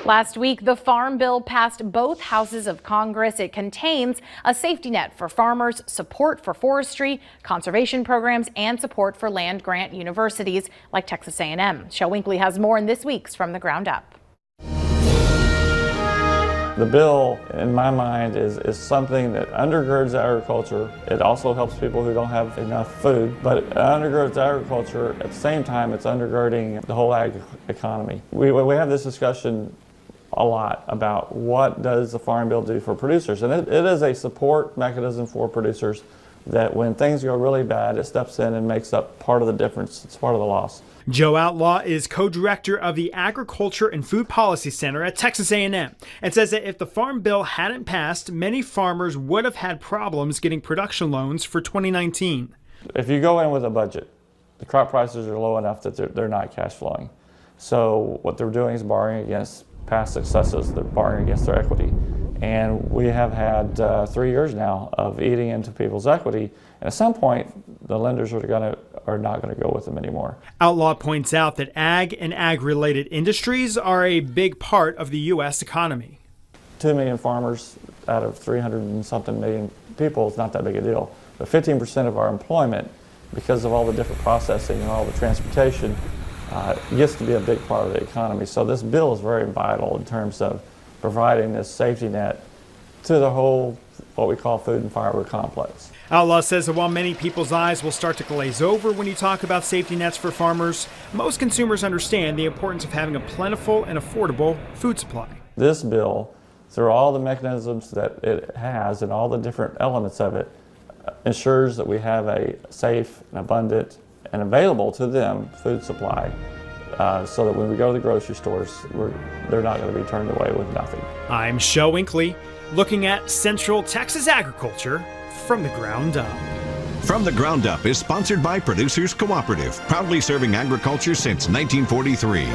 Last week, the Farm Bill passed both houses of Congress. It contains a safety net for farmers, support for forestry, conservation programs, and support for land-grant universities like Texas A&M. Shel Winkley has more in this week's From the Ground Up. The bill, in my mind, is something that undergirds agriculture. It also helps people who don't have enough food, but it undergirds agriculture. At the same time, it's undergirding the whole ag economy. We have this discussion a lot about what does the Farm Bill do for producers, and it is a support mechanism for producers that when things go really bad, it steps in and makes up part of the difference. It's part of the loss. Joe Outlaw is co-director of the Agriculture and Food Policy Center at Texas A&M and says that if the Farm Bill hadn't passed, many farmers would have had problems getting production loans for 2019. If you go in with a budget, the crop prices are low enough that they're not cash flowing. So what they're doing is borrowing against past successes. They're borrowing against their equity. And we have had 3 years now of eating into people's equity. And at some point, the lenders are not going to go with them anymore. Outlaw points out that ag and ag-related industries are a big part of the U.S. economy. 2 million farmers out of 300 and something million people is not that big a deal. But 15% of our employment, because of all the different processing and all the transportation, gets to be a big part of the economy. So this bill is very vital in terms of providing this safety net to the whole, what we call food and fiber complex. Outlaw says that while many people's eyes will start to glaze over when you talk about safety nets for farmers, most consumers understand the importance of having a plentiful and affordable food supply. This bill, through all the mechanisms that it has and all the different elements of it, ensures that we have a safe and abundant and available to them food supply, so that when we go to the grocery stores, they're not going to be turned away with nothing. I'm Shel Winkley, looking at Central Texas agriculture from the ground up. From the Ground Up is sponsored by Producers Cooperative, proudly serving agriculture since 1943.